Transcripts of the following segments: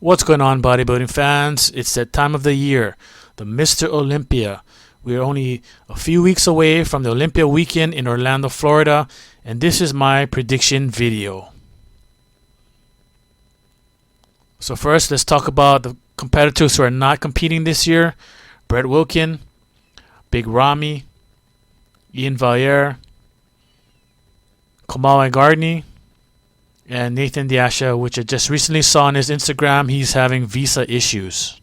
What's going on, bodybuilding fans? It's that time of the year, the Mr. Olympia. We are only a few weeks away from the Olympia weekend in Orlando, Florida, and this is my prediction video. So first, let's talk about the competitors who are not competing this year. Brett Wilkin, Big Ramy, Ian Valliere, Kamala Gardner, and Nathan Diasha, which I just recently saw on his Instagram. He's having visa issues.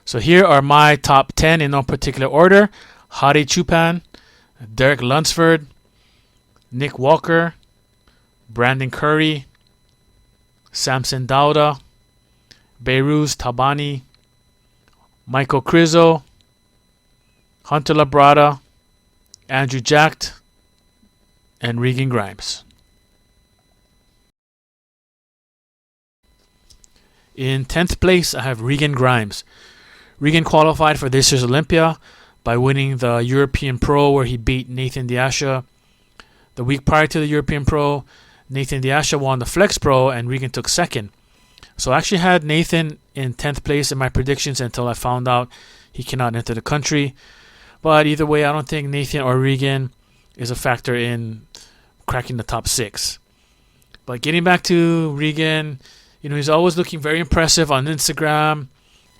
So here are my top 10 in no particular order. Hadi Choopan, Derek Lunsford, Nick Walker, Brandon Curry, Samson Dauda, Behrooz Tabani, Michael Krizo, Hunter Labrada, Andrew Jacked, and Regan Grimes. In 10th place, I have Regan Grimes. Regan qualified for this year's Olympia by winning the European Pro, where he beat Nathan Diasha. The week prior to the European Pro, Nathan Diasha won the Flex Pro and Regan took second. So I actually had Nathan in 10th place in my predictions until I found out he cannot enter the country. But either way, I don't think Nathan or Regan is a factor in cracking the top 6. But getting back to Regan, he's always looking very impressive on Instagram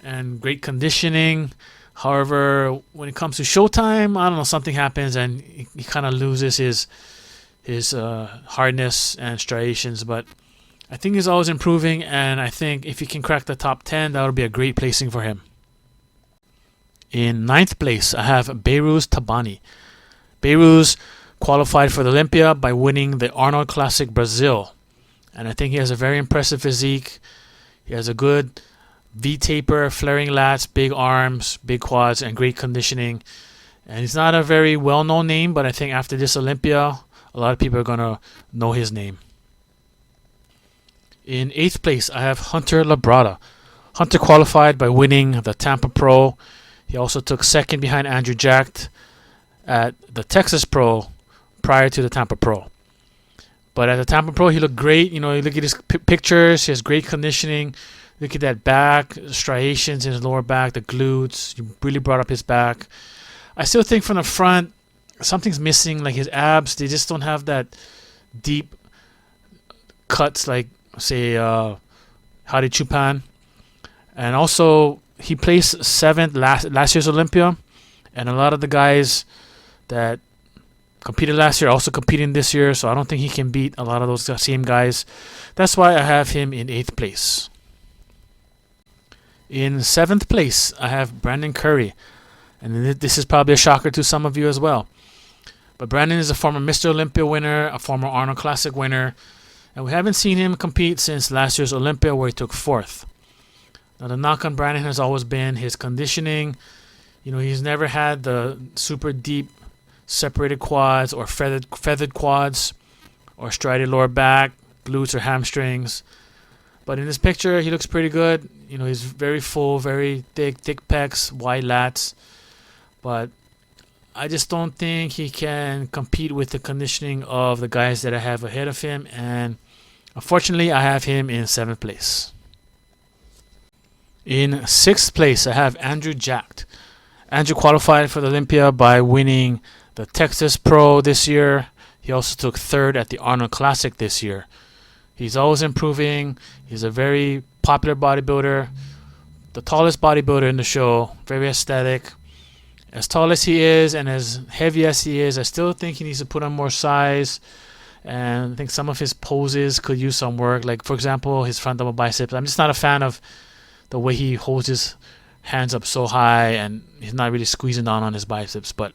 and great conditioning. However, when it comes to showtime, I don't know, something happens and he kind of loses his hardness and striations. But I think he's always improving, and I think if he can crack the top 10, that would be a great placing for him. In 9th place, I have Behrooz Tabani. Behrooz qualified for the Olympia by winning the Arnold Classic Brazil. And I think he has a very impressive physique. He has a good V-taper, flaring lats, big arms, big quads, and great conditioning. And he's not a very well-known name, but I think after this Olympia, a lot of people are going to know his name. In 8th place, I have Hunter Labrada. Hunter qualified by winning the Tampa Pro. He also took second behind Andrew Jacked at the Texas Pro prior to the Tampa Pro. But at the Tampa Pro, he looked great. You look at his pictures. He has great conditioning. Look at that back, striations in his lower back, the glutes. He really brought up his back. I still think from the front, something's missing. Like his abs, they just don't have that deep cuts like, say, Hadi Choopan. And also, he placed 7th last year's Olympia. And a lot of the guys that competed last year also competing this year, so I don't think he can beat a lot of those same guys. That's why I have him in 8th place. In 7th place, I have Brandon Curry. And this is probably a shocker to some of you as well. But Brandon is a former Mr. Olympia winner, a former Arnold Classic winner, and we haven't seen him compete since last year's Olympia, where he took 4th. Now, the knock on Brandon has always been his conditioning. He's never had the super deep separated quads or feathered quads or striated lower back, glutes or hamstrings. But in this picture, he looks pretty good. He's very full, very thick pecs, wide lats. But I just don't think he can compete with the conditioning of the guys that I have ahead of him. And unfortunately, I have him in 7th place. In 6th place, I have Andrew Jacked. Andrew qualified for the Olympia by winning the Texas Pro this year. He also took 3rd at the Arnold Classic this year. He's always improving. He's a very popular bodybuilder, the tallest bodybuilder in the show, very aesthetic. As tall as he is and as heavy as he is, I still think he needs to put on more size. And I think some of his poses could use some work. Like, for example, his front double biceps. I'm just not a fan of the way he holds his hands up so high and he's not really squeezing down on his biceps. But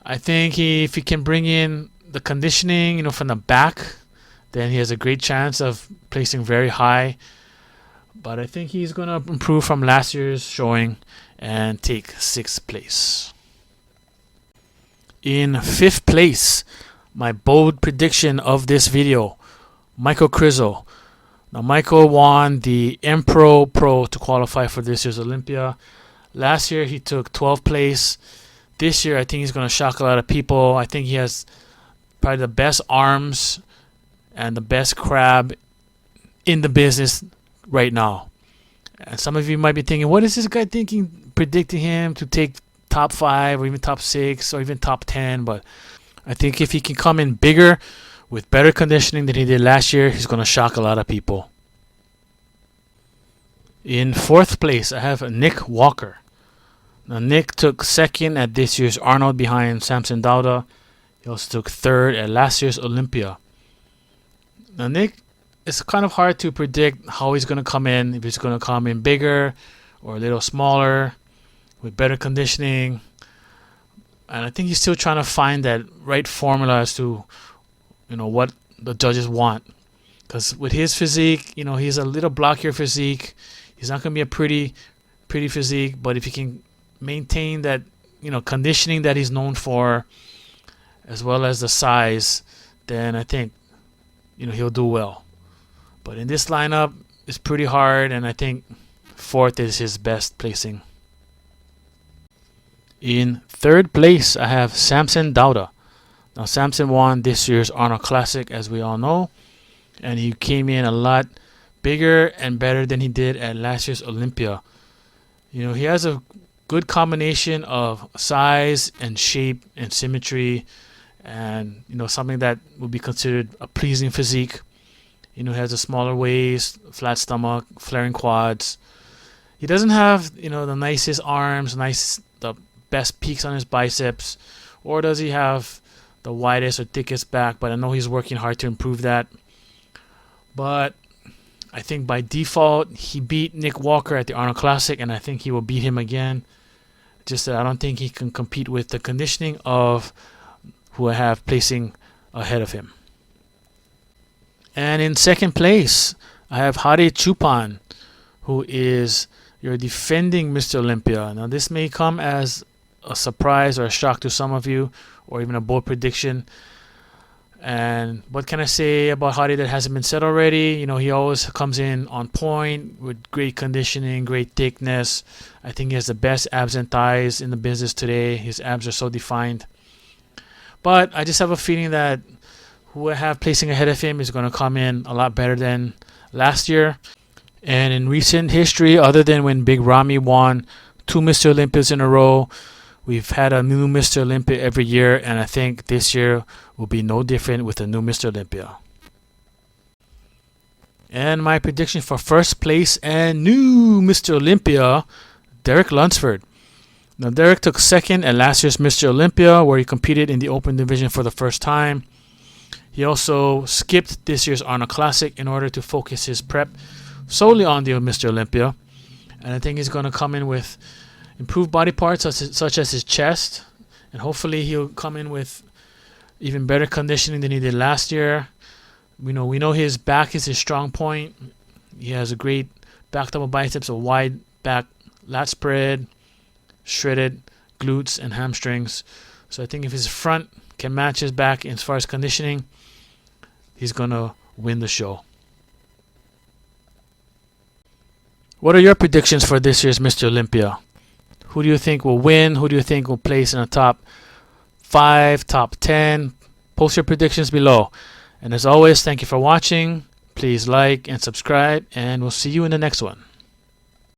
I think if he can bring in the conditioning, from the back, then he has a great chance of placing very high. But I think he's going to improve from last year's showing and take 6th place. In 5th place, my bold prediction of this video, Michael Krizo. Now, Michael won the M-Pro Pro to qualify for this year's Olympia. Last year, he took 12th place. This year, I think he's going to shock a lot of people. I think he has probably the best arms and the best crab in the business right now. And some of you might be thinking, what is this guy thinking, predicting him to take top 5 or even top 6 or even top 10? But I think if he can come in bigger with better conditioning than he did last year, he's going to shock a lot of people. In 4th place, I have Nick Walker. Now, Nick took 2nd at this year's Arnold behind Samson Dauda. He also took 3rd at last year's Olympia. Now, Nick, it's kind of hard to predict how he's going to come in, if he's going to come in bigger or a little smaller with better conditioning. And I think he's still trying to find that right formula as to, what the judges want. Because with his physique, he's a little blockier physique. He's not going to be a pretty physique, but if he can maintain that, conditioning that he's known for, as well as the size, then I think, he'll do well. But in this lineup, it's pretty hard, and I think 4th is his best placing. In 3rd place, I have Samson Dauda. Now, Samson won this year's Arnold Classic, as we all know, and he came in a lot bigger and better than he did at last year's Olympia. He has a good combination of size and shape and symmetry, and something that would be considered a pleasing physique. He has a smaller waist, flat stomach, flaring quads. He doesn't have the nicest arms, the best peaks on his biceps, or does he have the widest or thickest back? But I know he's working hard to improve that. But I think by default, he beat Nick Walker at the Arnold Classic, and I think he will beat him again. Just that I don't think he can compete with the conditioning of who I have placing ahead of him. And in 2nd place, I have Hadi Chupan, who is your defending Mr. Olympia. Now, this may come as a surprise or a shock to some of you, or even a bold prediction. And what can I say about Hadi that hasn't been said already? He always comes in on point with great conditioning, great thickness. I think he has the best abs and thighs in the business today. His abs are so defined. But I just have a feeling that who I have placing ahead of him is going to come in a lot better than last year. And in recent history, other than when Big Ramy won 2 Mr. Olympias in a row, we've had a new Mr. Olympia every year, and I think this year will be no different with a new Mr. Olympia. And my prediction for 1st place and new Mr. Olympia, Derek Lunsford. Now, Derek took 2nd at last year's Mr. Olympia, where he competed in the open division for the first time. He also skipped this year's Arnold Classic in order to focus his prep solely on the Mr. Olympia. And I think he's going to come in with improved body parts such as his chest, and hopefully he'll come in with even better conditioning than he did last year. We know his back is his strong point. He has a great back double biceps, a wide back lat spread, shredded glutes and hamstrings. So I think if his front can match his back as far as conditioning, he's going to win the show. What are your predictions for this year's Mr. Olympia? Who do you think will win? Who do you think will place in the top 5, top 10? Post your predictions below. And as always, thank you for watching. Please like and subscribe, and we'll see you in the next one.